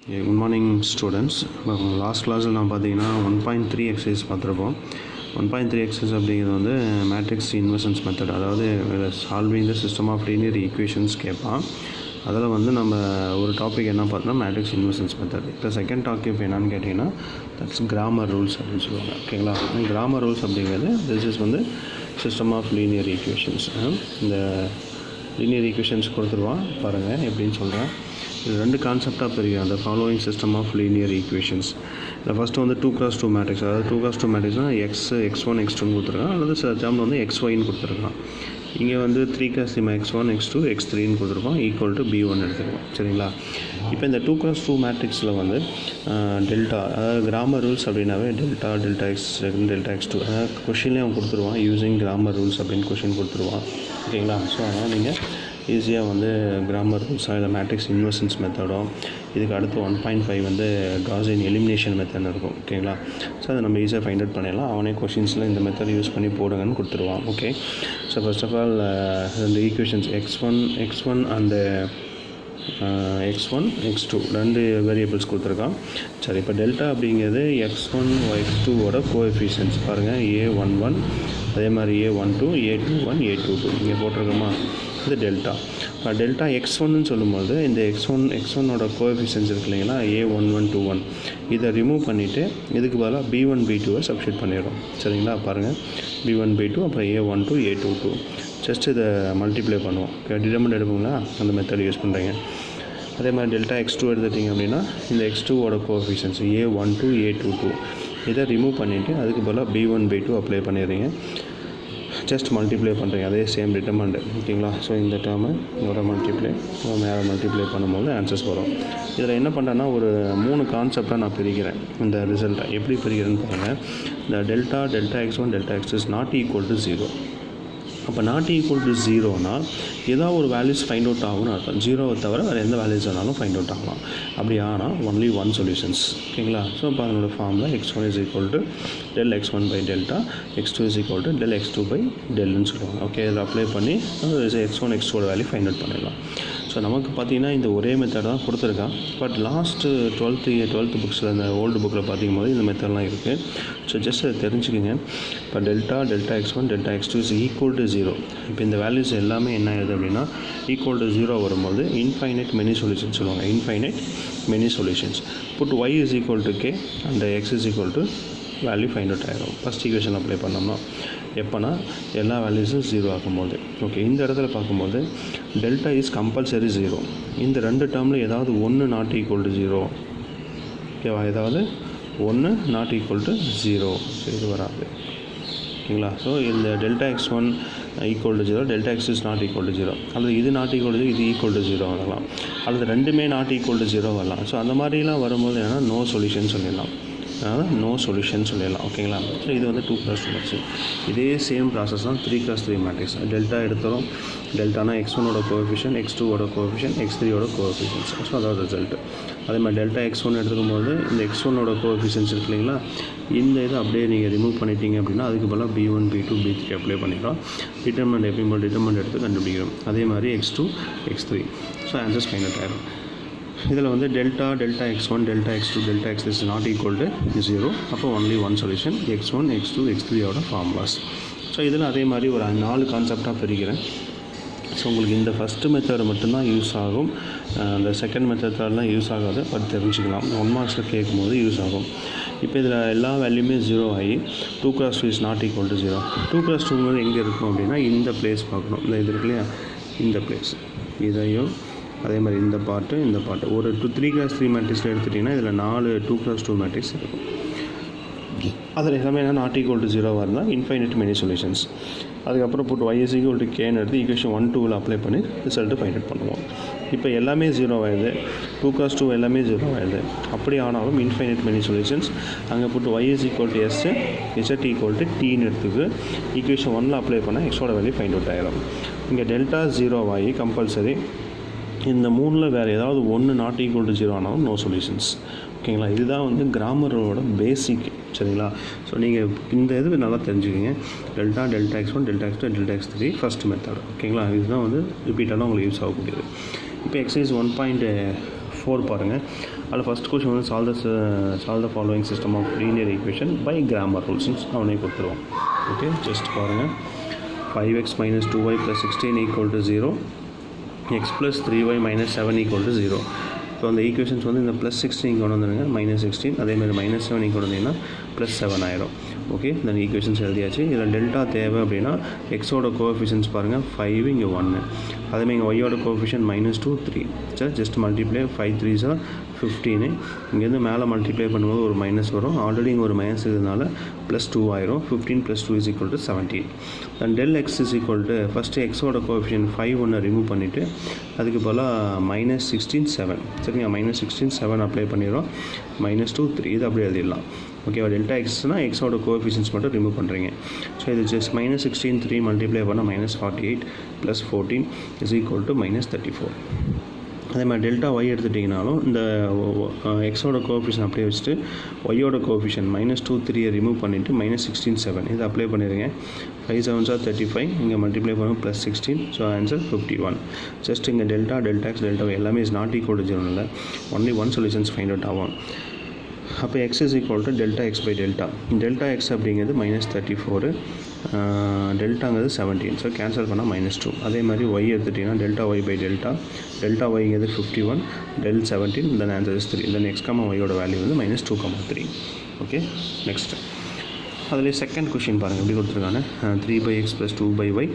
Good morning students. Last class நாம் பார்த்தீங்கன்னா 1.3 exercise பார்த்துருப்போம். 1.3 எக்ஸசைஸ் அப்படிங்கிறது வந்து மேட்ரிக்ஸ் இன்வர்ஷன்ஸ் மெத்தட், அதாவது solving the system of linear equations கேட்பான். அதில் வந்து நம்ம ஒரு டாபிக் என்ன பார்த்தோம்னா மேட்ரிக்ஸ் இன்வர்ஷன்ஸ் மெத்தட். இப்போ செகண்ட் டாபிக் என்னன்னு கேட்டிங்கன்னா தட்ஸ் கிராமர் ரூல்ஸ் அப்படின்னு சொல்லுவாங்க. ஓகேங்களா? கிராமர் ரூல்ஸ் அப்படிங்கிறது திஸ் இஸ் வந்து சிஸ்டம் ஆஃப் லீனியர் ஈக்குவேஷன்ஸ். இந்த லீனியர் ஈக்குவேஷன்ஸ் கொடுத்துருவான் பாருங்கள் எப்படின்னு சொல்கிறேன். இது ரெண்டு கான்செப்டாக பிரிக்கும் அந்த following system of linear equations. இதில் ஃபஸ்ட்டு வந்து 2x2 மேட்ரிக்ஸ், அதாவது 2x2 மேட்ரிக்ஸ்னால் x1 x2 கொடுத்துருக்கான், அல்லது சில டேர்மில் வந்து xyன்னு கொடுத்துருக்கான். இங்கே வந்து 3x3 x1 x2 x3ன்னு கொடுத்துருக்கோம், ஈக்குவல் டு b1 எடுத்துருக்கோம். சரிங்களா? இப்போ இந்த 2x2 மேட்ரிக்ஸில் வந்து டெல்டா, அதாவது கிராமர் ரூல்ஸ் அப்படின்னாவே டெல்டா x டெல்டா x2, அதாவது கொஷின்லேயே அவன் கொடுத்துருவான் யூஸிங் கிராமர் ரூல்ஸ் அப்படின்னு கொஷின் கொடுத்துருவான். ஓகேங்களா? ஸோ அதனால் நீங்கள் ஈஸியாக வந்து கிராமர் ரூல்ஸாக இல்லை மேட்ரிக்ஸ் இன்வர்ஷன்ஸ் மெத்தடும், இதுக்கு அடுத்து 1.5 வந்து காஸியன் எலிமினேஷன் மெத்தட் இருக்கும். ஓகேங்களா? ஸோ அதை நம்ம ஈஸியாக ஃபைண்ட் அவுட் பண்ணிடலாம். அவனே கொஷின்ஸில் இந்த மெத்தட் யூஸ் பண்ணி போடுங்கன்னு கொடுத்துருவான். Okay, so first of all இந்த equations x1 and x1 x2 ரெண்டு வேரியபிள்ஸ் கொடுத்துருக்கான். சரி, இப்போ டெல்டா அப்படிங்கிறது x1 x2ஓட கோஎஃபிஷியன்ஸ் பாருங்கள், a11 அதே மாதிரி a12 a21 a22 இங்கே போட்டிருக்கோமா, இது டெல்டா. இப்போ டெல்டா x1ன்னு சொல்லும்போது இந்த x1ஓட கோஎஃபிஷியன்ஸ் இருக்கு இல்லைங்களா, a11 21, இதை ரிமூவ் பண்ணிவிட்டு இதுக்கு பதிலாக b1 b2வை சப்ஸ்டிட் பண்ணிடுறோம். சரிங்களா? பாருங்கள், b1 b2 அப்புறம் a12 a22 ஜஸ்ட் இதை மல்டிப்ளை பண்ணுவோம். டிடர்மினன்ட் எடுப்போங்களா, அந்த மெத்தட் யூஸ் பண்ணுறீங்க. அதே மாதிரி டெல்டா x2 எடுத்துட்டிங்க அப்படின்னா இந்த x2ஓட கோஎஃபிஷியன்ஸ் a12 a22 இதை ரிமூவ் பண்ணிவிட்டு அதுக்கு பதிலாக b1 b2 அப்ளை பண்ணிடுறீங்க. ஜஸ்ட் மல்டிப்ளை பண்ணுறீங்க, அதே சேம் டிட்டர்மெண்ட். ஓகேங்களா? ஸோ இந்த டேர்மை இதோட மேலே மல்டிப்ளை பண்ணும்போது ஆன்சர்ஸ் வரும். இதில் என்ன பண்ணுறேன்னா ஒரு 3 கான்செப்டாக நான் பிரிக்கிறேன். இந்த ரிசல்ட்டை எப்படி பிரிக்கிறேன்னு பாருங்கள். இந்த delta x1 delta x is not equal to 0. அப்போ நாட் ஈக்குவல் டு 0னா ஏதாவது ஒரு வேல்யூஸ் ஃபைண்ட் அவுட் ஆகும்னு அர்த்தம். 0வை தவிர வேறு எந்த வேல்யூஸ் வேணாலும் ஃபைண்ட் அவுட் ஆகலாம். அப்படி ஆனால் ஒன்லி ஒன் சொல்யூஷன்ஸ். ஓகேங்களா? ஸோ இப்போ அதனோட ஃபார்மில் x1 is equal to del x1 by delta, x2 is equal to del x2 by டெல்னு சொல்லுவாங்க. ஓகே, இதில் அப்ளை பண்ணி x1 x2ஓட வேல்யூ ஃபைண்ட் அவுட் பண்ணிடலாம். ஸோ நமக்கு பார்த்தீங்கன்னா இந்த ஒரே மெத்தட் தான் கொடுத்துருக்கான். பட் லாஸ்ட்டு 12th புக்ஸில் இந்த ஓல்டு புக்கில் பார்த்திங்கும்போது இந்த மெத்தட்லாம் இருக்குது. ஸோ ஜஸ்ட் அதை தெரிஞ்சுக்கோங்க. இப்போ delta x1 delta x2 is equal to 0. இப்போ இந்த வேல்யூஸ் எல்லாமே என்ன ஆகுது அப்படின்னா ஈக்குவல் டு 0 வரும்போது இன்ஃபைனைட் மெனி சொல்யூஷன்ஸ் சொல்லுவாங்க. Infinite many solutions. Put y is equal to k and x is equal to value find out ஆகிடும். ஃபஸ்ட் ஈக்குவேஷன் அப்ளை பண்ணோம்னா எப்போனா எல்லா வேல்யூஸும் 0 ஆகும்போது. ஓகே, இந்த இடத்துல பார்க்கும்போது டெல்டா இஸ் கம்பல்சரி 0. இந்த ரெண்டு டேர்மில் ஏதாவது ஒன்று நாட் ஈக்குவல் டு 0. ஓகேவா? ஏதாவது ஒன்று நாட் ஈக்குவல் டு 0. இது வராது. ஓகேங்களா? ஸோ இந்த delta x1 equal to 0, delta x is not equal to 0, அல்லது இது நாட் ஈக்குவல் டு 0, இது ஈக்குவல் டு 0 வரலாம், அல்லது ரெண்டுமே நாட் ஈக்குவல் டு 0 வரலாம். ஸோ அந்த மாதிரிலாம் வரும்போது என்னென்னா நோ சொல்யூஷன் சொல்லிடலாம், அதாவது நோ சொல்யூஷன் சொல்லிடலாம். ஓகேங்களா? ஸோ இது வந்து 2x2 மேட்ரிக்ஸ். இதே சேம் ப்ராசஸ் தான் 3x3 மேட்ரிக்ஸ். டெல்டா எடுத்துகிறோம். டெல்டானா x1ஓட கோஎஃபிஷியன், x2ஓட கோஎஃபிஷியன், x3ஓட கோஎஃபிஷியன்ஸ். ஸோ அதாவது ரிசல்ட். அதே மாதிரி டெல்டா x1 எடுத்துக்கும் போது இந்த x1ஓட கோஎஃபிஷியன்ஸ் இருக்கு இல்லைங்களா, இந்த இதை அப்படியே நீங்கள் ரிமூவ் பண்ணிட்டீங்க அப்படின்னா அதுக்கு பதிலாக b1 b2 b3 அப்ளை பண்ணிடுறோம். டிட்டர்மெண்ட் எப்பயும் போல் டிட்டர்மெண்ட் எடுத்து கண்டுபிடிக்கிறோம். அதே மாதிரி x2 x3. So answers find out ஆகிடும். இதில் வந்து delta x1 delta x2 delta x is not equal to 0. அப்போ only one solution x1 x2 x3ஓட ஃபார்முலாஸ். ஸோ இதில் அதே மாதிரி ஒரு 4 கான்செப்டாக பிரிக்கிறேன். ஸோ உங்களுக்கு இந்த ஃபஸ்ட்டு மெத்தட் மட்டும்தான் யூஸ் ஆகும், அந்த செகண்ட் மெத்தட்லாம் யூஸ் ஆகாது. பட் தெரிஞ்சுக்கலாம், 1 மார்க்ஸில் கேட்கும்போது யூஸ் ஆகும். இப்போ இதில் எல்லா வேல்யூமே 0 ஆகி 2x2 is not equal to 0. 2x2 எங்கே இருக்கும் அப்படின்னா இந்த பிளேஸ் பார்க்கணும். இந்த இது இருக்கு இல்லையா, இந்த பிளேஸ், இதையும் அதே மாதிரி இந்த பாட்டு ஒரு 3x3 மேட்ரிக்ஸில் எடுத்துட்டிங்கன்னா இதில் 4 2x2 மேட்ரிக்ஸ் இருக்கும். அதில் எல்லாமே என்ன நாட் ஈக்குவல் டு 0 இருந்தால் இன்ஃபைனைட் மெனி சொல்யூஷன்ஸ். அதுக்கப்புறம் போட்டு y இஸ் ஈக்குவல் டு கேன்னு எடுத்து ஈக்குவேஷன் 1 2ல் அப்ளை பண்ணி ரிசல்ட்டு ஃபைண்ட் அவுட் பண்ணுவோம். இப்போ எல்லாமே 0 ஆயிடுது, 2x2 எல்லாமே 0 ஆயிடுது. அப்படி ஆனாலும் இன்ஃபைனைட் மெனி சொல்யூஷன்ஸ். அங்கே போட்டு y is equal to s, z equal to tன்னு எடுத்துக்கு ஈக்குவேஷன் 1ல் அப்ளை பண்ணால் xோட வேல்யூ ஃபைண்ட் அவுட் ஆகிடும். இங்கே டெல்டா 0 ஆகி கம்பல்சரி இந்த 3ல் வேறு ஏதாவது ஒன்று நாட் ஈக்குவல் டு 0 ஆனாலும் நோ சொல்யூஷன்ஸ். ஓகேங்களா? இதுதான் வந்து கிராமரோட பேசிக். சரிங்களா? ஸோ நீங்கள் இந்த இது நல்லா தெரிஞ்சுக்கிங்க. Delta x1 delta x2 delta x3 first method. ஓகேங்களா? இதுதான் வந்து ரிப்பீட்டாக உங்களுக்கு யூஸ் ஆகக்கூடியது. இப்போ எக்ஸசைஸ் 1.4 பாருங்கள். அதில் ஃபஸ்ட் கொஸ்டின் வந்து solve the following system of linear equation by Cramer ரூல்ஸ்னு அவனே கொடுத்துருவோம். ஓகே, ஜஸ்ட் பாருங்கள். 5x minus 2y plus 16 equal to 0, x plus 3y minus 7 equal to 0. So அந்த ஈக்குவேஷன்ஸ் வந்து இந்த ப்ளஸ் 16 கொண்டு வந்துடுங்க, -16, அதேமாதிரி -7 கொண்டு வந்தீங்கன்னா +7 ஆயிரும். ஓகே, இந்த ஈக்குவேஷன்ஸ் எழுதியாச்சு. இதில் டெல்டா தேவை அப்படின்னா எக்ஸோட கோஎஃபிஷியன்ஸ் பாருங்கள், 5 இங்கே 1, அதேமாதிரி இங்கே ஒய்யோட கோஎஃபிஷியன்ட் -2 3. சரி, ஜஸ்ட் மல்டிப்ளை 5 3s 15. இங்கேருந்து மேலே மல்டிப்ளை பண்ணும்போது ஒரு மைனஸ் வரும், ஆல்ரெடி இங்கே ஒரு மைனஸ் இருக்கிறதுனால +2 ஆயிரும். 15 + 2 is equal to 17. Then del x is equal to first எக்ஸோட கோஎஃபிஷியன்ட் 5 ஒன்று ரிமூவ் பண்ணிவிட்டு அதுக்கு பதிலாக -16 7. சரிங்க, -16 7 அப்ளை பண்ணிடுறோம். -2 3 இது அப்படியே எழுதிடலாம். ஓகேவா, டெல்டா எக்ஸ்னால் எக்ஸோட கோஎஃபிஷியன்ஸ் மட்டும் ரிமூவ் பண்ணுறீங்க. ஸோ இது ஜஸ்ட் -16 3 மல்டிப்ளை பண்ணால் -48 + 14 is equal to -34. அதே மாதிரி டெல்டா ஒய் எடுத்துட்டிங்கனாலும் இந்த எக்ஸோட கோஎஃபிஷியன் அப்படியே வச்சுட்டு ஒய்யோட கோஎஃபிஷியன் -2 3 ரிமூவ் பண்ணிவிட்டு -16 7 இது அப்ளை பண்ணிடுங்க. 5 7s 35, இங்கே மல்டிப்ளை பண்ணும் +16, ஸோ ஆன்சர் 51. ஜஸ்ட் இங்கே டெல்டா எக்ஸ் டெல்டா ஒய் எல்லாமே இஸ் நாட் ஈக்குவல் டு 0 இல்லை, only one solutions find out ஆகும். அப்போ x is equal to delta x by delta. Delta X அப்படிங்கிறது -34, டெல்டாங்கிறது 17, ஸோ கேன்சல் பண்ணால் -2. அதே மாதிரி ஒய் எடுத்துட்டிங்கன்னா டெல்டா ஒய் பை டெல்டா ஒய்ங்கிறது 51, del 17, then answer is 3. Then x, ஒய்யோட வேல்யூ வந்து -2, 3. ஓகே, நெக்ஸ்ட் அதில் செகண்ட் கொஷின் பாருங்கள் எப்படி கொடுத்துருக்காங்க. 3/x + 2/y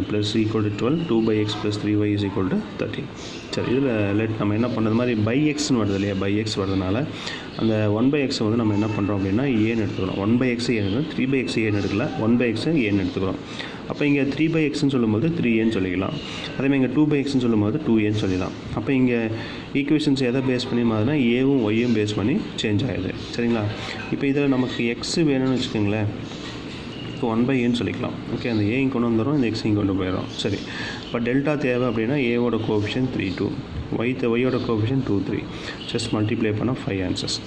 plus equal to 12, 2/x + 3y is equal to 13. சரி, இதில் நம்ம என்ன பண்ணுறது மாதிரி பை எக்ஸ்னு வருது இல்லையா, பை எக்ஸ் வரதுனால அந்த 1/x வந்து நம்ம என்ன பண்ணுறோம் அப்படின்னா ஏன்னு எடுத்துக்கிறோம். 1/x ஏன்னு எடுக்கணும், 3/x ஏன்னு எடுக்கல, 1/x ஏன்னு எடுத்துக்கிறோம். அப்போ இங்கே 3/xன்னு சொல்லும்போது 3aன்னு சொல்லிக்கலாம். அதேமாதிரி இங்கே 2/xன்னு சொல்லும்போது 2aன்னு சொல்லிடலாம். அப்போ இங்கே ஈக்குவேஷன்ஸ் எதை பேஸ் பண்ணி மாதிரினா ஏவும் ஒய்யும் பேஸ் பண்ணி சேஞ்ச் ஆகுது. சரிங்களா, இப்போ இதில் நமக்கு எக்ஸ் வேணும்னு வச்சுக்கோங்களேன், இப்போ 1/aன்னு சொல்லிக்கலாம். ஓகே, அந்த ஏயும் கொண்டு வந்துடும், இந்த எக்ஸையும் கொண்டு போயிடும். சரி, இப்போ டெல்டா தேவை அப்படின்னா ஏவோட கோஎஃபிஷியன்ட் 3 2, ஒய்யோட கோஎஃபிஷியன்ட் 2 3, ஜஸ்ட் மல்டிப்ளை பண்ணால் 5 ஆன்சர்ஸ்.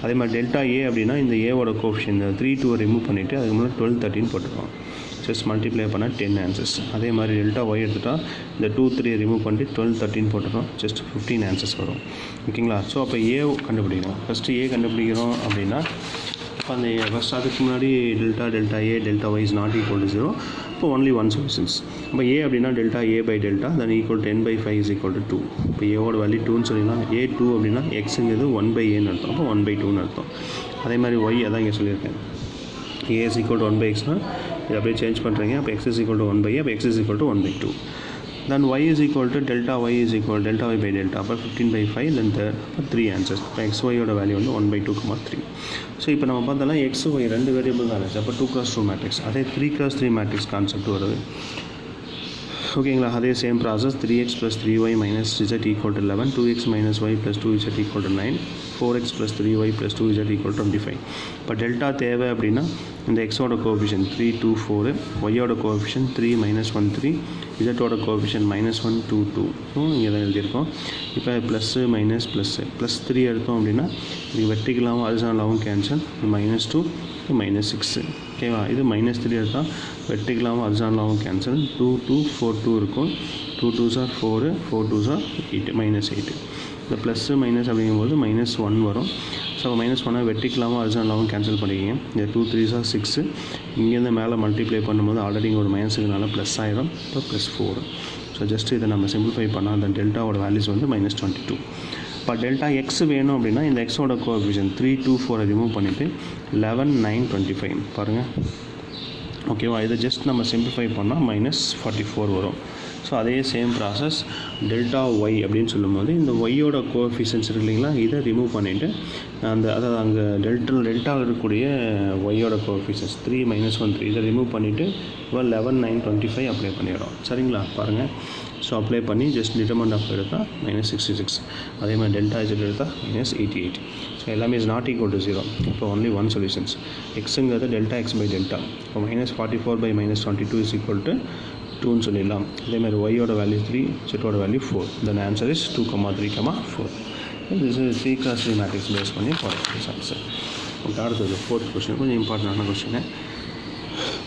அதே மாதிரி டெல்டா ஏ அப்படின்னா இந்த ஏவோட கோஎஃபிஷியன்ட் 3 2 ரிமூவ் பண்ணிவிட்டு அதுக்கு முன்னாடி 12 13 போட்டுருக்கோம், ஜஸ்ட் மல்டிப்ளை பண்ணால் 10 ஆன்சர்ஸ். அதே மாதிரி டெல்டா ஒய் எடுத்துட்டால் இந்த 2 3 ரிமூவ் பண்ணிட்டு 12 13 போட்டுறோம், ஜஸ்ட் 15 ஆன்சர்ஸ் வரும். ஓகேங்களா, ஸோ அப்போ ஏ கண்டுபிடிக்கணும். ஃபஸ்ட்டு ஏ கண்டுபிடிக்கிறோம் அப்படின்னா இப்போ அந்த ஃபஸ்ட் அதுக்கு முன்னாடி delta A delta y is not equal to 0. இப்போ ஒன்லி ஒன் சொல்யூஷன்ஸ். இப்போ ஏ அப்படின்னா delta A by delta then equal 10/5 is equal to 2. இப்போ ஏவோட வேல்யூ 2ன்னு சொல்லிடலாம். ஏ 2 அப்படின்னா எக்ஸுங்கிறது 1/aன்னு அர்த்தம், அப்போ 1/2ன்னு அர்த்தம். அதே மாதிரி ஒய் அதான் இங்கே சொல்லியிருக்கேன், a is equal to 1/x இது அப்படியே சேஞ்ச் பண்ணுறீங்க. அப்போ x is equal to 1/a, அப்போ x is equal to 1/2. Then y is equal to delta y is equal to delta y by delta, அப்போ 15/5, then 3 ஆன்சர்ஸ். இப்போ x y value வந்து 1/2, 3. So இப்போ நம்ம பார்த்தோம்னா x y ரெண்டு variable தான் இருந்துச்சு, அப்போ 2x2 மேட்ரிக்ஸ். அதே 3x3 மேட்ரிக்ஸ் கான்செப்ட் வருது. ஓகேங்களா, அதே same process. 3x + 3y - z = 11, 2x - y + 2z = 9, 4x + 3y + 2z = 25. இப்போ டெல்டா தேவை அப்படின்னா இந்த எக்ஸோட கோஎஃபிஷியன்ட் 3 2 4, ஒய்யோட கோஎஃபிஷியன்ட் 3 - 1 3, இசட்டோட கோஎஃபிஷியன்ட் -1 2 2. ஸோ இங்கே தான் எழுதியிருக்கோம். இப்போ +, +3 எடுத்தோம் அப்படின்னா இது வெர்டிகலாகவும் ஹரிசாண்டலாகவும் கேன்சல், -2 -6. ஓகேவா, இது -3 எடுத்தால் வெர்டிகலாகவும் ஹரிசாண்டலாகவும் கேன்சல், 2 2 4 2 இருக்கும், 2 2s are 4, 4 2s are 8, -8. இந்த ப்ளஸ் மைனஸ் அப்படிங்கும்போது -1 வரும். ஸோ -1 வெர்டிகலாகவும் ஹரிசாண்டலாகவும் கேன்சல் பண்ணிக்கிங்க. இந்த 2 3s are 6, இங்கேருந்து மேலே மல்டிப்ளை பண்ணும்போது ஆல்ரெடி இங்கே ஒரு மைனஸுக்குனால ப்ளஸ் ஆயிரும், இப்போ +4. ஸோ ஜஸ்ட் இதை நம்ம சிம்பிளிஃபை பண்ணால் அந்த டெல்டாவோட வேல்யூஸ் வந்து -22. இப்போ டெல்டா எக்ஸ் வேணும் அப்படின்னா இந்த எக்ஸோட கோஎஃபிஷியன்ட் 3 2 4 ரிமூவ் பண்ணிவிட்டு 11 9 25 பாருங்கள். ஓகேவா, இதை ஜஸ்ட் நம்ம சிம்பிளிஃபை பண்ணால் -44 வரும். ஸோ அதே சேம் ப்ராசஸ் டெல்டா ஒய் அப்படின்னு சொல்லும்போது இந்த ஒய்யோட கோஎஃபிஷியன்ஸ் இருக்கு இல்லைங்களா, இதை ரிமூவ் பண்ணிவிட்டு அதாவது அங்கே டெல்டாவில் இருக்கக்கூடிய ஒய்யோட கோஎஃபிஷியன்ஸ் 3 - 1 3 இதை ரிமூவ் பண்ணிவிட்டு 11 9 25 அப்ளை பண்ணிடுறோம். சரிங்களா, பாருங்கள். ஸோ அப்ளை பண்ணி ஜஸ்ட் டிட்டர்மெண்ட் ஆஃப் எடுத்தால் -66. அதே மாதிரி டெல்டா இசட் எடுத்தால் -88. ஸோ எல்லாமே இஸ் நாட் ஈக்குவல் டு 0. இப்போ ஒன்லி ஒன் சொல்யூஷன்ஸ். எக்ஸுங்கிறது டெல்டா எக்ஸ் பை டெல்டா. இப்போ -44 / -22 is equal to 2ன்னு சொல்லிடலாம். அதேமாதிரி ஒய்யோட வேல்யூ 3, செட்டோட value 4. Then answer is 2, 3, 4. This is 3x3 matrix base பண்ணி போடுறது ஆன்சர். அடுத்தது 4th கொஸ்டின் கொஞ்சம் இம்பார்ட்டண்டான கொஸ்டின்.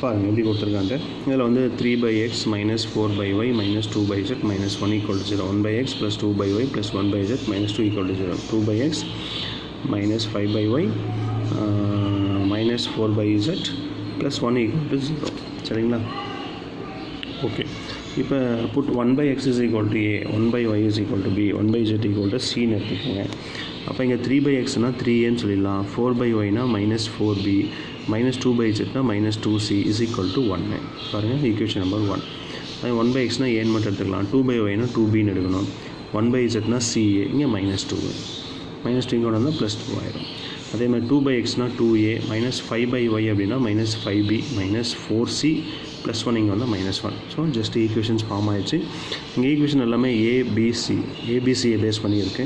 பாருங்கள் எப்படி கொடுத்துருக்காங்க. இதில் வந்து 3/x minus 4/y minus 2/z minus 1 equal to 0. 1/x plus 2/y plus 1/z minus 2 equal to 0. 2/x minus 5/y minus 4/z plus 1 equal to 0. சரிங்களா? ஓகே. இப்போ put 1/x is equal to a, 1/y is equal to b, 1/z equal to cன்னு எடுத்துக்கோங்க. அப்போ இங்கே 3/xனா 3aன்னு சொல்லிடலாம். 4/yனா minus 4b minus 2/zனா minus 2c is equal to 1. பாருங்கள் equation number 1. 1/xனா ஏன்னு மட்டும் எடுத்துக்கலாம். 2/yனா 2bன்னு எடுக்கணும். 1/zனா ca, இங்கே minus 2. minus 2 இங்கே வந்தால் plus 2 ஆயிடும். அதே மாதிரி 2/xனா 2a minus 5/y அப்படின்னா minus 5b minus 4c plus 1 இங்கே வந்து minus 1. So just equations form ஆயிடுச்சு. இங்கே ஈக்குவேஷன் எல்லாமே ஏபிசியை பேஸ் பண்ணியிருக்கு.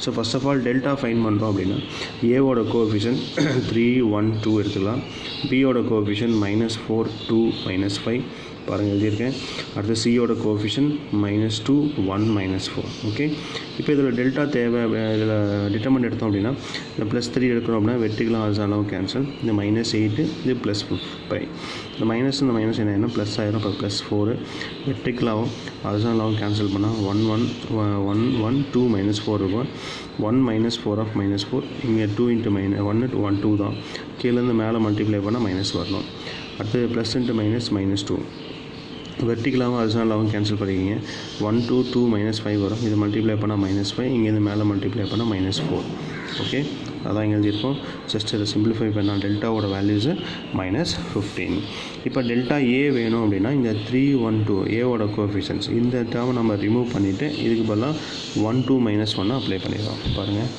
So first of all delta find பண்ணுறோம் அப்படின்னா ஏவோட கோஎஃபிஷியன்ட் 3 1 2 எடுத்துக்கலாம். பியோட கோஎஃபிஷியன்ட் -4 2 -5 பாருங்கள் எழுதியிருக்கேன். அடுத்து சியோட கோஎஃபிஷியன்ட் -2 1 -4. ஓகே. இப்போ இதில் டெல்டா தேவை, இதில் டிட்டர்மெண்ட் எடுத்தோம் அப்படின்னா இந்த +3 எடுக்கிறோம் அப்படின்னா வெர்டிகலும் ஹாரிசான்டலும் கேன்சல். இந்த -8 இது +5. இந்த மைனஸ் என்ன ப்ளஸ் ஆயிரும். இப்போ +4 வெர்டிகலாகவும் ஹாரிசான்டலாகவும் கேன்சல் பண்ணால் 1 1 1 1 2 -4 இருக்கும். 1 -4 of -4 இங்கே 2 × -1 1 2 தான். கீழேருந்து மேலே மல்டிப்ளை பண்ணால் மைனஸ் வரணும். அடுத்து ப்ளஸ் × -2 வெர்டிகலாகவும் ஹாரிசான்டலாகவும் கேன்சல் பண்ணிக்கிங்க. 1 2 2 -5 வரும். இது மல்டிப்ளை பண்ணால் -5, இங்கேருந்து மேலே மல்டிப்ளை பண்ணால் -4. ஓகே, அதான் இங்கே எழுதியிருக்கோம். ஜஸ்ட் இதை சிம்பிளிஃபை பண்ணால் டெல்டாவோட வேல்யூஸு -15. இப்போ டெல்டா ஏ வேணும் அப்படின்னா இந்த 3 1 2 ஏவோட கோஎஃபிஷியன்ட்ஸ் இந்த டேர்மை நம்ம ரிமூவ் பண்ணிவிட்டு இதுக்கு பதிலாக 1 2 -1 அப்ளை பண்ணிடுறோம். பாருங்கள்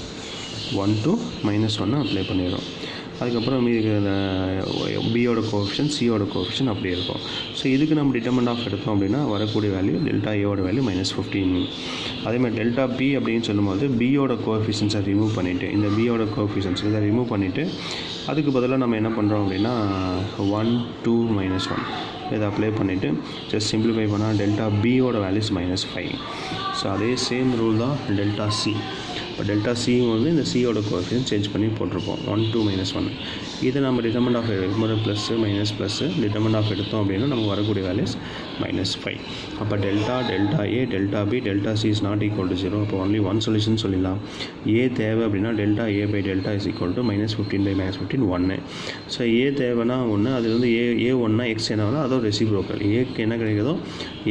1 2 -1 அப்ளை பண்ணிடுறோம். அதுக்கப்புறம் மீதி பியோட கோஎஃபிஷியன்ட் சியோட கோஎஃபிஷியன்ட் அப்படி இருக்கும். ஸோ இதுக்கு நம்ம டிட்டர்மெண்ட் ஆஃப் எடுத்தோம் அப்படின்னா வரக்கூடிய வேல்யூ டெல்டா ஏவோட வேல்யூ -15. அதேமாதிரி டெல்டா பி அப்படின்னு சொல்லும்போது பியோட கோஎஃபிஷியன்ஸை ரிமூவ் பண்ணிவிட்டு இந்த பியோட கோஎஃபிஷியன்ஸ் இதை ரிமூவ் பண்ணிவிட்டு அதுக்கு பதிலாக நம்ம என்ன பண்ணுறோம் அப்படின்னா 1 2 -1 இதை அப்ளை பண்ணிவிட்டு ஜஸ்ட் சிம்பிளிஃபை பண்ணால் டெல்டா பியோட வேல்யூஸ் -5. ஸோ அதே சேம் ரூல் தான் டெல்டா சி. இப்போ டெல்டா சி வந்து இந்த சியோட கோஎஃபிஷியன்ட் சேஞ்ச் பண்ணி போட்டிருப்போம் 1 2 -1. இதை நம்ம டிட்டர்மெண்ட் ஆஃப் எடுக்கும்போது ப்ளஸ்ஸு மைனஸ் டிட்டர்மெண்ட் ஆஃப் எடுத்தோம் அப்படின்னா நமக்கு வரக்கூடிய வேல்யூஸ் -5. அப்போ delta A delta B delta C is not equal to 0. அப்போ ஒன்லி ஒன் சொல்யூஷன் சொல்லிடலாம். ஏ தேவை அப்படின்னா delta A by delta is equal to -15 1. So A தேவைன்னா 1, அது வந்து ஏ 1னா எக்ஸ் என்ன வேணும் அதோட ரெசிப்ரோக்கல். ஏக்கு என்ன கிடைக்குதோ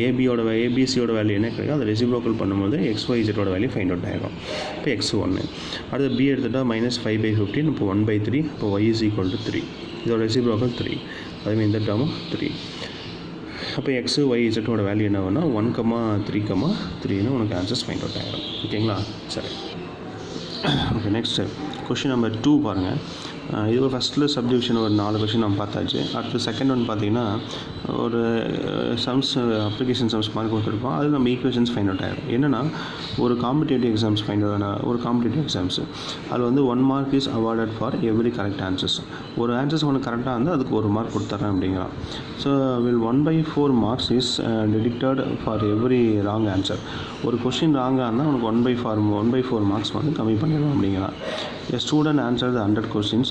ஏபிசியோட வேல்யூ என்ன கிடைக்கும் அதை ரெசிப்ரோக்கல் பண்ணும்போது XYZோட வேல்யூ ஃபைண்ட் அவுட் ஆகிடும். இப்போ x1. அடுத்து b எடுத்துட்டால் -5/15. இப்போ 1/3. இப்போ y is equal to 3. இதோட ரெசிப்ரோக்கல் 3. அதுமாதிரி இந்த டேர்மும் 3. அப்போ XYZோட வேல்யூ என்ன வேணும்னா 1,3,3ன்னு உனக்கு ஆன்சர்ஸ் ஃபைண்ட் அவுட் ஆகிடும். ஓகேங்களா? சரி. ஓகே, நெக்ஸ்ட்டு கொஷின் நம்பர் 2 பாருங்கள். இது ஃபஸ்ட்டில் சப்டிவிஷன் ஒரு 4 கொஷின் நம்ம பார்த்தாச்சு. அடுத்து செகண்ட் ஒன் பார்த்திங்கன்னா ஒரு சம்ஸ் அப்ளிகேஷன் சம்ஸ் மாதிரி கொடுத்துருப்போம். அதில் நம்ம ஈக்குவேஷன்ஸ் ஃபைண்ட் அவுட் ஆகிடும். என்னென்னா ஒரு காம்படிட்டிவ் எக்ஸாம்ஸ் காம்படிட்டிவ் எக்ஸாம்ஸ் அதில் வந்து 1 mark is awarded for every correct answers. ஒரு ஆன்சர்ஸ் ஒன்று கரெக்டாக இருந்தால் அதுக்கு 1 மார்க் கொடுத்துட்றேன் அப்படிங்கிறான். So 1/4 marks is deducted for every wrong answer. ஒரு கொஷின் ராங்காக இருந்தால் உனக்கு 1/4 மார்க்ஸ் வந்து கம்மி பண்ணிடுவோம் அப்படிங்கிறான். Student answer 100 questions.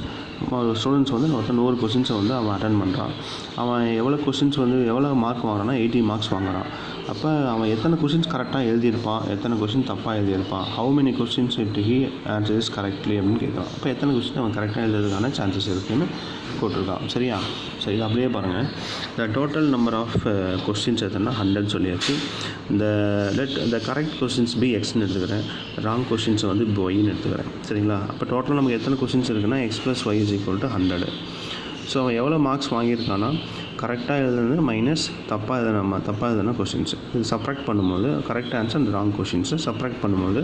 ஸ்டூடெண்ட்ஸ் வந்து 100 கொஸ்டின்ஸை வந்து அவன் அட்டன் பண்ணுறான். அவன் எவ்வளோ மார்க் வாங்குறான்னா 80 மார்க்ஸ் வாங்குறான். அப்போ அவன் எத்தனை கொஸ்டின்ஸ் கரெக்டாக எழுதியிருப்பான், எத்தனை கொஸ்டின் தப்பாக எழுதியிருப்பான், how many questions he answers correctly அப்படின்னு கேட்குறான். அப்போ எத்தனை கொஸ்டின் அவன் கரெக்டாக எழுதுறதுக்கான சான்சஸ் இருக்குதுன்னு போட்டிருக்கான். சரியா? சரி, இது அப்படியே பாருங்கள். The total number of questions எத்தனை 100 சொல்லியாச்சு. இந்த கரெக்ட் கொஸ்டின்ஸ் பி எக்ஸ்ன்னு எடுத்துக்கிறேன், ராங் கொஸ்டின்ஸை வந்து ஒய்ன்னு எடுத்துக்கிறேன். சரிங்களா? அப்போ டோட்டல் நமக்கு எத்தனை கொஸ்டின்ஸ் இருக்குன்னா x + y = 100. ஸோ அவன் எவ்வளோ மார்க்ஸ் வாங்கியிருக்கான்னா கரெக்டாக எழுதுனது மைனஸ் தப்பாக எழுதுனா கொஸ்டின்ஸு. இது சப்ராக்ட் பண்ணும்போது கரெக்ட் ஆன்சர் அந்த ராங் கொஸ்டின்ஸு சப்ராக்ட் பண்ணும்போது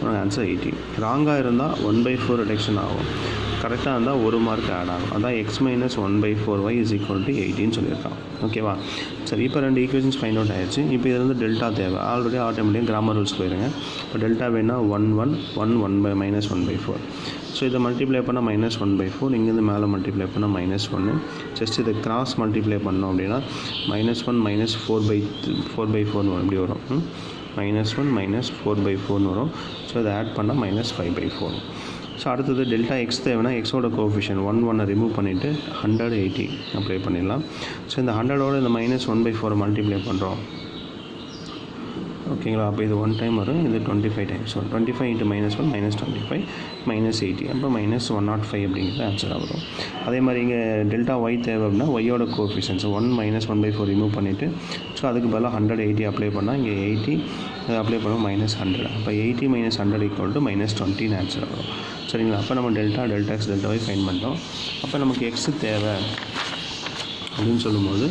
உனக்கு ஆன்சர் 80. ராங்காக இருந்தால் 1/4 ரிடக்ஷன் ஆகும், கரெக்டாக இருந்தால் 1 மார்க் ஆட் ஆகும். அதான் x - 1/4y = 18 சொல்லியிருக்கான். ஓகேவா? சரி, இப்போ 2 ஈக்குவேஷன்ஸ் ஃபைண்ட் அவுட் ஆகிடுச்சு. இப்போ இதில் வந்து டெல்டா தேவை. ஆல்ரெடி ஆட்டோமேட்டிக்காக கிராமர் ரூல்ஸ் போயிருங்க. இப்போ டெல்டா வேணா 1 1 1 1/-1/4. ஸோ இதை மல்டிப்ளை பண்ணால் -1/4, இங்கேருந்து மேலே மல்டிப்ளை பண்ணால் -1. ஜஸ்ட் இதை கிராஸ் மல்டிப்ளை பண்ணோம் அப்படின்னா -1 - 4/4 எப்படி வரும்? -1 - 4/4 வரும். ஸோ இதை ஆட் பண்ணால் -5/4. ஸோ அடுத்தது டெல்டா எக்ஸ் தேவைன்னா எக்ஸோட கோஎஃபிஷியன்ட் 1 ரிமூவ் பண்ணிவிட்டு 180 அப்ளை பண்ணிடலாம். ஸோ இந்த 100ஓட இந்த -1/4 மல்டிப்ளை பண்ணுறோம். ஓகேங்களா, அப்போ இது 1 டைம் வரும், இது 25 டைம்ஸ் வரும். 25 × -1 -25 -80, அப்போ -105 அப்படிங்கிறது ஆன்சராக வரும். அதே மாதிரி இங்கே டெல்டா ஒய் தேவை அப்படின்னா ஒய்யோட கோஎஃபிஷியன்ட்ஸ் 1 -1/4 ரிமூவ் பண்ணிவிட்டு ஸோ அதுக்கு பதிலாக 180 அப்ளை பண்ணால் இங்கே 80 அப்ளை பண்ணுவோம் -100, அப்போ 80 - 100 = -20 ஆன்சர் வரும். சரிங்களா, அப்போ நம்ம delta x delta y find பண்ணிட்டோம். அப்போ நமக்கு எக்ஸு தேவை அப்படின்னு சொல்லும்போது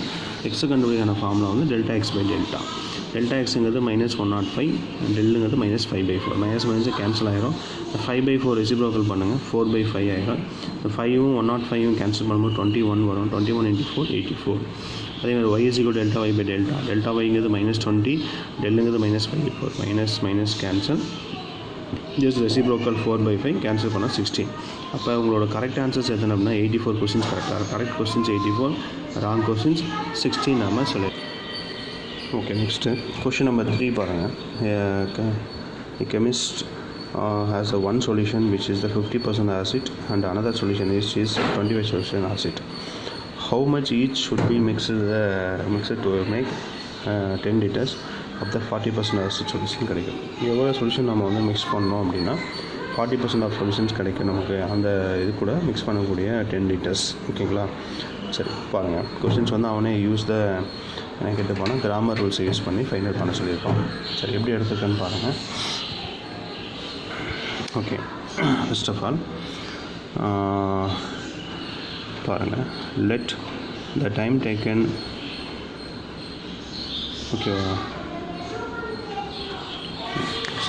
எக்ஸு கண்டுபிடிக்கான ஃபார்முலா வந்து delta x by delta. Delta எக்ஸுங்கிறது -105, டெல்லுங்கிறது -5/4. மைனஸ் கேன்சல் ஆகிரும். 5/4 ரெசிப்ரோக்கல் பண்ணுங்கள், 4/5 ஆகிரும். 5ம் 105ம் கேன்சல் பண்ணும்போது 21 வரும். 21 × 4 84. அதேமாதிரி y = delta y by delta. Delta ஒய்ங்கிறது -20, டெல்லுங்கிறது -5/4. Minus cancel, just reciprocal 4/5 cancel பண்ணால் 16. அப்போ உங்களோட கரெக்ட் ஆன்சர்ஸ் எத்தனை அப்படின்னா 84 கொஸ்டின்ஸ் கரெக்டாக. கரெக்ட் கொஸ்டின்ஸ் 84, ராங் கொஸ்டின்ஸ் 16 நம்ம சொல்லிடுறோம். ஓகே, நெக்ஸ்ட்டு கொஷின் நம்பர் 3 பாருங்கள். A chemist has one solution which is the 50% acid and another solution is 25% acid. How much each should be mixed to make 10 liters of the 40% acid solution கிடைக்கும். எவ்வளோ solution நம்ம வந்து mix பண்ணோம் அப்படின்னா 40% of solutions கிடைக்கும் நமக்கு அந்த இது கூட மிக்ஸ் பண்ணக்கூடிய 10 liters. ஓகேங்களா, சரி பாருங்கள். கொஸ்டின்ஸ் வந்து அவனே யூஸ் த என்ன கேட்டு போனால் கிராமர் ரூல்ஸை யூஸ் பண்ணி ஃபைண்ட் அவுட் பண்ண சொல்லியிருப்பான். சரி, எப்படி எடுத்துக்கன்னு பாருங்கள். ஓகே, ஃபர்ஸ்ட் ஆஃப் ஆல் பாருங்கள், லெட் த டைம் டேக்கன். ஓகேவா,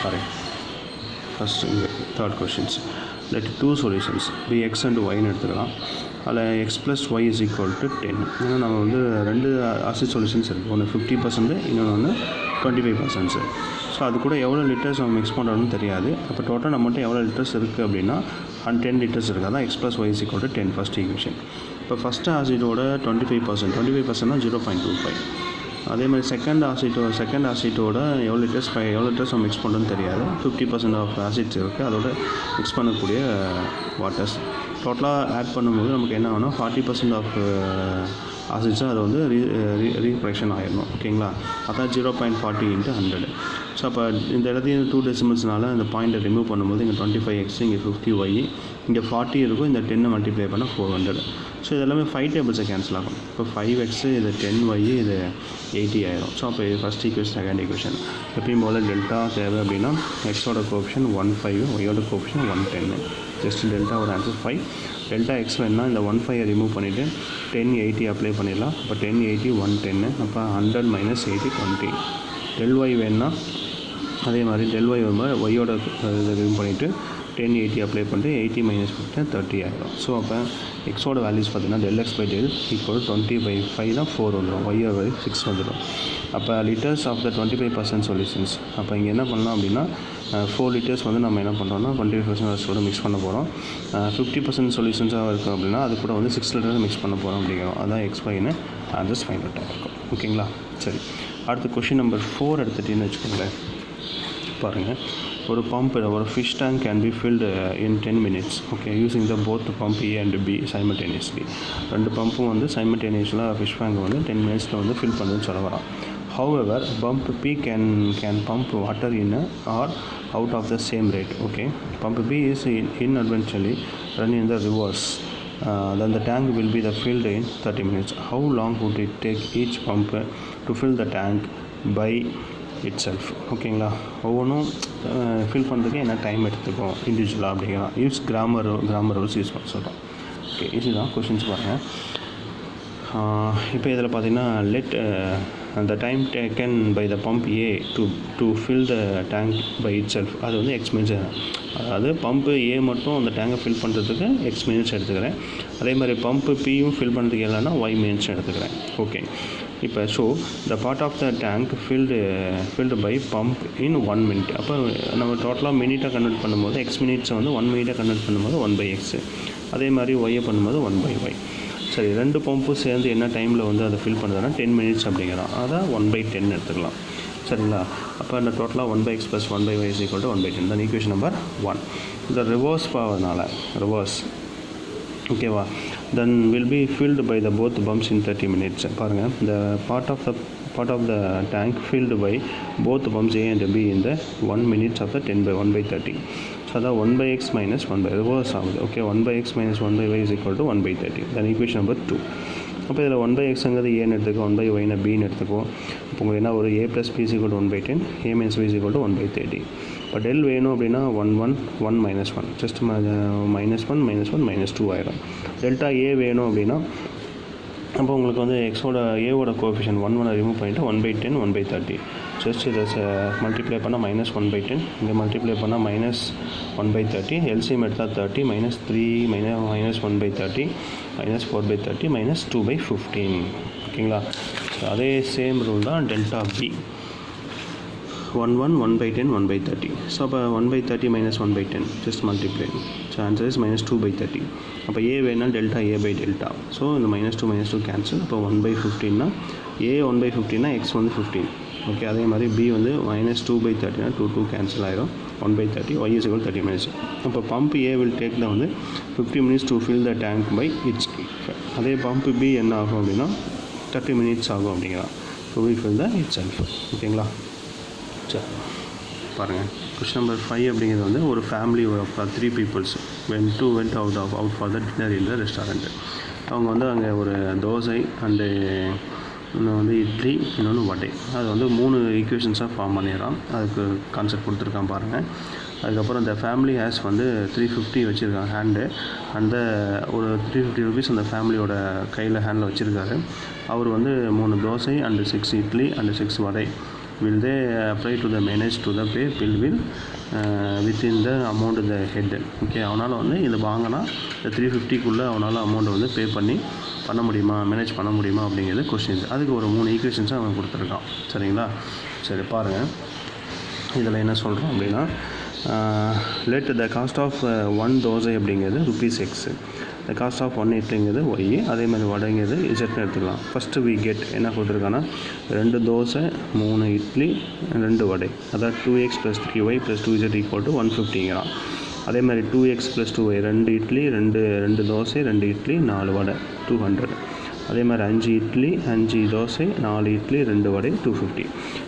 சாரி, ஃபஸ்ட் இங்கே third questions. Let 2 solutions be x and ஒய்னு எடுத்துக்கலாம். அதில் x + y = 10. ஏன்னா நம்ம வந்து 2 ஆசிட் சொல்யூஷன்ஸ் இருக்குது, ஒன்று 50%, இன்னொன்று வந்து 25%. ஸோ அது கூட எவ்வளோ லிட்டர்ஸ் நம்ம மிக்ஸ் பண்ணுறோன்னு தெரியாது. அப்போ டோட்டல் நம்மகிட்ட எவ்வளோ லிட்டர்ஸ் இருக்குது அப்படின்னா 10 லிட்டர்ஸ் இருக்குது. அதான் x + y = 10 ஃபஸ்ட் ஈக்குவேஷன். இப்போ ஃபஸ்ட்டு ஆசிட்டோட 25%னா 0.25. அதே மாதிரி செகண்ட் ஆசிட்டோட எவ்வளோ லிட்டர்ஸ் நம்ம மிக்ஸ் பண்ணுறோன்னு தெரியாது. 50% ஆஃப் ஆசிட்ஸ் இருக்குது, அதோட மிக்ஸ் பண்ணக்கூடிய வாட்டர்ஸ் டோட்டலாக ஆட் பண்ணும்போது நமக்கு என்ன ஆகும்னா 40% ஆஃப் ஆசிட்ஸும் அதை வந்து ரீப்ரொடக்ஷன் ஆகிடணும். ஓகேங்களா, அதான் 0.40 × 100. ஸோ அப்போ இந்த இடத்தையும் 2 டெசிமல்ஸ்னால அந்த பாயிண்ட்டை ரிமூவ் பண்ணும்போது இங்கே 25x, இங்கே 50y, இங்கே 40 இருக்கும். இந்த 10 மல்டிப்ளை பண்ணால் 400. ஸோ இதெல்லாமே 5 டேபிள்ஸை கேன்சல் ஆகும். இப்போ 5x, இது 10y, இது 80 ஆயிரும். ஸோ அப்போ இது ஃபஸ்ட் ஈக்குவேஷன், செகண்ட் ஈக்குவேஷன். எப்பயும் போல் டெல்டா தேவை அப்படின்னா எக்ஸோட கோஎஃபிஷியன்ட் 15, ஒய்யோட கோஎஃபிஷியன்ட் 110. ஜஸ்ட் டெல்டாவோட ஆன்சர் 5. டெல்டா எக்ஸ் வேணுன்னா இந்த 15 ரிமூவ் பண்ணிவிட்டு 1080 அப்ளை பண்ணிடலாம். அப்போ 1080 110, அப்போ 100 - 80 20. டெல் ஒய் வேணுன்னா அதே மாதிரி டெல் ஒய் வரும்போது ஒய்யோட இதை ரிமூவ் பண்ணிவிட்டு 1080 அப்ளை பண்ணிட்டு 80 - 15 30 ஆகிடும். ஸோ அப்போ எக்ஸோட வேல்யூஸ் பார்த்தீங்கன்னா del x by del = 20/5 தான் 4 வந்துடும். ஒய்யோட வேல்யூ 6 வந்துடும். அப்போ லிட்டர்ஸ் ஆஃப் த 25% சொல்யூஷன்ஸ். அப்போ இங்கே என்ன பண்ணலாம் அப்படின்னா 4 லிட்டர்ஸ் வந்து நம்ம என்ன பண்ணுறோம்னா 25% ஆசிட்டோட மிக்ஸ் பண்ண போகிறோம். 50% சொல்யூஷன்ஸாக இருக்கும் அப்படின்னா அது கூட வந்து 6 லிட்டர்ஸ் மிக்ஸ் பண்ண போகிறோம் அப்படிங்கிறோம். அதான் எக்ஸ்பைன்னு ஆன்சர்ஸ் ஃபைண்ட் அவுட் ஆகிருக்கும். ஓகேங்களா, சரி, அடுத்து கொஷின் நம்பர் 4 எடுத்துகிட்டின்னு வச்சுக்கோங்களேன். பாருங்கள், ஒரு பம்ப், ஒரு fish tank can be filled in 10 minutes. Okay, using the both pump A and B simultaneously. 2 பம்பும் வந்து சைமல்டேனியஸில் ஃபிஷ் டேங்க் வந்து 10 minutesல வந்து ஃபில் பண்ணுன்னு சொல்ல வரான். However, pump P can pump water in or out of the same rate. Okay, pump B is inadvertently run in the reverse. Then the tank will be filled in 30 minutes. How long would it take each pump to fill the tank by itself? ஓகேங்களா, ஒவ்வொன்றும் fill பண்ணுறதுக்கு என்ன time எடுத்துக்கும் இண்டிவிஜுவலாக அப்படிங்கிறோம். Use grammar rules use பண்ண சொல்கிறோம். Okay, இதுதான் கொஷின்ஸ் பாருங்கள். இப்போ இதில் பார்த்தீங்கன்னா let the time taken by the pump A to fill the tank by itself, அது வந்து x minutes. அதாவது பம்பு A மட்டும் அந்த டேங்கை ஃபில் பண்ணுறதுக்கு x minutes எடுத்துக்கிறேன். அதே மாதிரி பம்பு Pயும் ஃபில் பண்ணுறதுக்கு இல்லைன்னா y minutes எடுத்துக்கிறேன். ஓகே, இப்போ so the part of the tank filled by pump in 1 minute. அப்போ நம்ம டோட்டலாக மினிட்டாக கன்வெர்ட் பண்ணும்போது x minutes வந்து 1 minute கன்வெர்ட் பண்ணும்போது 1/x. அதே மாதிரி ஒய்யை பண்ணும்போது 1/y. சரி, 2 பம்பும் சேர்ந்து என்ன டைமில் வந்து அதை ஃபில் பண்ணுறதுன்னா 10 minutes அப்படிங்கிறோம். அதான் 1/10 எடுத்துக்கலாம். சரிங்களா. அப்போ இந்த டோட்டலாக 1/x + 1/y = 1/10. தான் ஈக்குவேஷன் நம்பர் 1. இந்த ரிவர்ஸ் போகிறதுனால ரிவர்ஸ் ஓகேவா, then will be filled by the both pumps in 30 minutes. பாருங்கள், the part of the tank filled by both pumps A and B in the 1 minute of the 10/1/30. So அதான் 1/x - 1/y reverse ஆகுது. Okay, 1/x - 1/y = 1/30. தென் equation number 2. அப்போ இதில் 1/xங்கிறது ஏன்னு எடுத்துக்கோ, 1/y பின்னு எடுத்துக்குவோம். இப்போ உங்களுக்கு என்ன ஒரு a + b = 1/10, a - b = 1/30. இப்போ டெல் வேணும் அப்படின்னா 1 1 1 -1 ஜஸ்ட் -1 -2 ஆயிடும். டெல்டா ஏ வேணும் அப்படின்னா அப்போ உங்களுக்கு வந்து எக்ஸோட ஏவோட கோஎஃபிஷியன்ட் 1 ரிமூவ் பண்ணிவிட்டு 1/10 1/30. ஜஸ்ட் இதை மல்டிப்ளை பண்ணால் -1/10, இங்கே மல்டிப்ளை பண்ணால் -1/30, எல்சிஎம் எடுத்தால் 30 -3 -1/30 -4/30 -2/15. ஓகேங்களா. ஸோ அதே சேம் ரூல் தான் டெல்டா பி 1 1 1/10 1/30. ஸோ அப்போ 1/30 - 1/10 just multiply. So answer is -2/30. அப்போ ஏ வேணா delta A by delta. So இந்த -2 கேன்சல். அப்போ 1/15னா ஏ 1/15னா எக்ஸ் வந்து 15. ஓகே, அதே மாதிரி பி வந்து -2/30னா 2 கேன்சல் ஆயிரும். 1/30 y = 30 minutes. அப்போ pump A will take the வந்து 50 minutes to fill the tank by its. அதே பம்ப் பி என்ன ஆகும் அப்படின்னா 30 minutes ஆகும் அப்படிங்கிறான். So will fill the itself. ஓகேங்களா. சரி பாருங்கள், கொஸ்டின் நம்பர் 5 அப்படிங்கிறது வந்து ஒரு family of 3 peoples went out for the dinner in the restaurant. அவங்க வந்து அங்கே ஒரு தோசை அண்டு இன்னொன்று வந்து இட்லி, இன்னொன்று வடை, அது வந்து 3 ஈக்குவேஷன்ஸாக ஃபார்ம் பண்ணிடுறான். அதுக்கு கான்செப்ட் கொடுத்துருக்கான் பாருங்கள். அதுக்கப்புறம் இந்த ஃபேமிலி ஹேஸ் வந்து 350 வச்சுருக்காங்க ஹேண்டு. அந்த ஒரு 350 rupees அந்த ஃபேமிலியோட கையில் ஹேண்டில் வச்சுருக்காரு. அவர் வந்து 3 dosa and 6 idli and 6 vada will they apply to the manage to the pay bill will within the amount the head. Okay, அவனால் வந்து இது வாங்கினா இந்த 350க்குள்ளே அவனால் அமௌண்ட்டை வந்து பே பண்ண முடியுமா, மேனேஜ் பண்ண முடியுமா அப்படிங்கிறது கொஸ்டின்ஸ். அதுக்கு ஒரு 3 ஈக்குவேஷன்ஸை அவன் கொடுத்துருக்கான். சரிங்களா. சரி பாருங்கள், இதில் என்ன சொல்கிறோம் அப்படின்னா let the cost of 1 dosa அப்படிங்கிறது ₹x, the cost of 1 இட்லிங்கிறது y, அதே மாதிரி வடைங்கிறது இசட்னு எடுத்துக்கலாம். ஃபஸ்ட்டு வி கெட் என்ன கொடுத்துருக்காங்கன்னா 2 தோசை 3 இட்லி 2 வடை, அதாவது 2x + 3y + 2z = 150ங்கிறான். அதே மாதிரி 2x + 2y 2 இட்லி 2 தோசை 2 இட்லி 4 வடை 200. அதே மாதிரி 5 இட்லி 5 தோசை 4 இட்லி 2 வடை 250.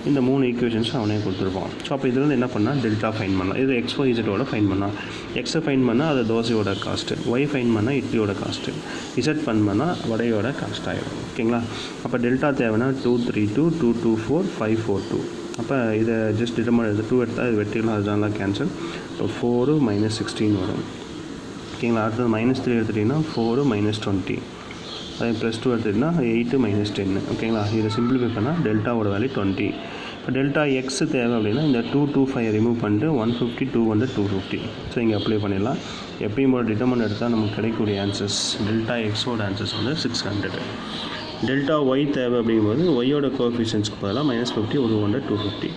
இந்த 3 ஈக்குவேஷன்ஸ் அவனே கொடுத்துருப்பான். ஸோ அப்போ இதுலேருந்து என்ன பண்ணால் டெல்டா ஃபைன் பண்ணலாம். இது XY Z ஃபைன் பண்ணால் எக்ஸை ஃபைன் பண்ணால் அது தோசையோட காஸ்ட்டு, ஒய் ஃபைன் பண்ணால் இட்லியோட காஸ்ட்டு, இசட் ஃபைன் பண்ணால் வடையோட காஸ்ட் ஆகிடும். ஓகேங்களா. அப்போ டெல்டா தேவைன்னா 232 224 542. அப்போ இதை ஜஸ்ட் டிட்டர்மின் எடுத்து 2 எடுத்தால் இது வெட்டிக்கலாம், அதுதான் கேன்சல். இப்போ 4 - 16 வரும். ஓகேங்களா. அடுத்தது -3 எடுத்துட்டிங்கன்னா 4 - 20. அதே +2 எடுத்துகிட்டிங்கன்னா 8 - 10. ஓகேங்களா. இதை சிம்பிளிஃபை பண்ணால் டெல்டாவோட வேல்யூ 20. இப்போ டெல்டா எக்ஸ் தேவை அப்படின்னா இந்த 225 ரிமூவ் பண்ணிட்டு 150 200 250. ஸோ இங்கே அப்ளை பண்ணிடலாம். எப்பயும் போல டிட்டர்மின் எடுத்தால் நமக்கு கிடைக்கக்கூடிய ஆன்சர்ஸ் டெல்டா எக்ஸோட ஆன்சர்ஸ் வந்து 600. டெல்டா ஒய் தேவை அப்படிங்கும்போது ஒய்யோட கோஎஃபிஷியன்ஸ்க்கு பதிலாக -50 200 250.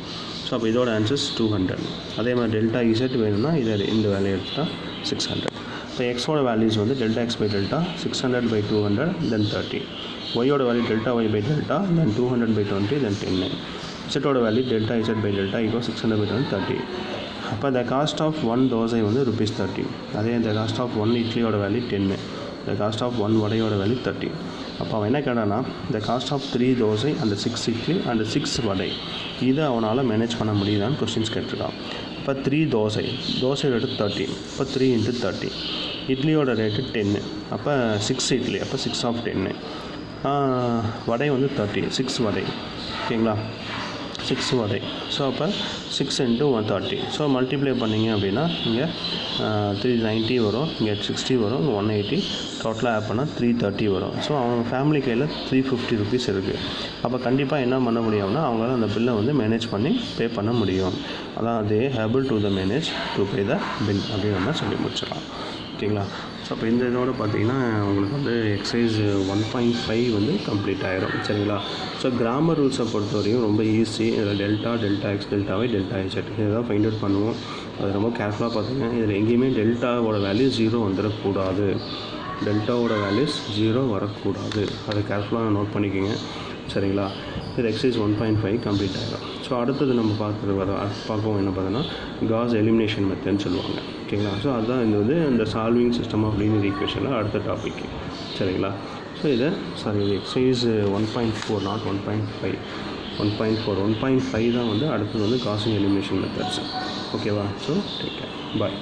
ஸோ அப்போ இதோட ஆன்சர்ஸ் 200. அதே மாதிரி டெல்டா இசட் வேணும்னா இதை இந்த வேல்யூ எடுத்தால் 600. இப்போ எக்ஸோட வேல்யூஸ் வந்து delta x by delta 600/200 then 30. ஒய்யோட value delta y by delta then 200/20 then 10. இசட்டோட value delta z by delta = 600/20 30. அப்போ த காஸ்ட் ஆஃப் 1 தோசை வந்து ₹30. அதே த காஸ்ட் ஆஃப் 1 இட்லியோட வேல்யூ 10. த காஸ்ட் ஆஃப் 1 வடையோட வேல்யூ 30. அப்போ அவன் என்ன கேட்டானா the cost of 3 dosa and 6 idli and 6 vada இதை அவனால் மேனேஜ் பண்ண முடியுதான்னு கொஸ்டின்ஸ் கேட்டிருக்கான். இப்போ 3 தோசை ரேட்டு 30. இப்போ 3 × 30. இட்லியோட ரேட்டு 10. அப்போ 6 இட்லி, அப்போ 6 ஆஃப் 10. வடை வந்து 30 6 வடை. ஓகேங்களா. 6 வடை. ஸோ அப்போ 6 × 130. ஸோ மல்டிப்ளை பண்ணிங்க அப்படின்னா இங்கே 390 வரும், இங்கே 60 வரும், இங்கே 180, டோட்டலாக ஆட் பண்ணால் 330 வரும். ஸோ அவங்க ஃபேமிலி கையில் 350 rupees இருக்குது. அப்போ கண்டிப்பாக என்ன பண்ண முடியும்னா அவங்களால அந்த பில்லை வந்து மேனேஜ் பண்ணி பே பண்ண முடியும். அதான் they able to the manage to pay the bill அப்படின்னு நம்ம சொல்லி முடிச்சிடலாம். ஓகேங்களா. ஸோ அப்போ இந்த இதோட பார்த்தீங்கன்னா உங்களுக்கு வந்து எக்ஸசைஸ் 1.5 வந்து கம்ப்ளீட் ஆகிடும். சரிங்களா. ஸோ கிராமர் ரூல்ஸை பொறுத்தவரையும் ரொம்ப ஈஸி. இதில் delta x delta y delta z இதுதான் ஃபைண்ட் அவுட் பண்ணுவோம். அது ரொம்ப கேர்ஃபுல்லாக பார்த்துங்க. இதில் எங்கேயுமே டெல்டாவோட வேல்யூ 0 வந்துடக்கூடாது. டெல்டாவோட வேல்யூஸ் 0 வரக்கூடாது. அதை கேர்ஃபுல்லாக நோட் பண்ணிக்கோங்க. சரிங்களா. இது எக்ஸசைஸ் 1.5 கம்ப்ளீட் ஆகிடும். ஸோ அடுத்தது நம்ம பார்க்கவும் என்ன பார்த்தோன்னா காஸ் எலிமினேஷன் மெத்தட்னு சொல்லுவாங்க. ஓகேங்களா? ஸோ அதுதான் இது வந்து இந்த சால்விங் சிஸ்டம் ஆஃப் லீனியர் ஈக்குவேஷனில் அடுத்த டாபிக். சரிங்களா? ஸோ இதை எக்ஸசைஸ் 1.4 நாட் 1.5 1.5 தான் வந்து அடுத்தது வந்து காஸிங் எலிமினேஷன் மெத்தட்ஸ். ஓகேவா? So take care. பாய்.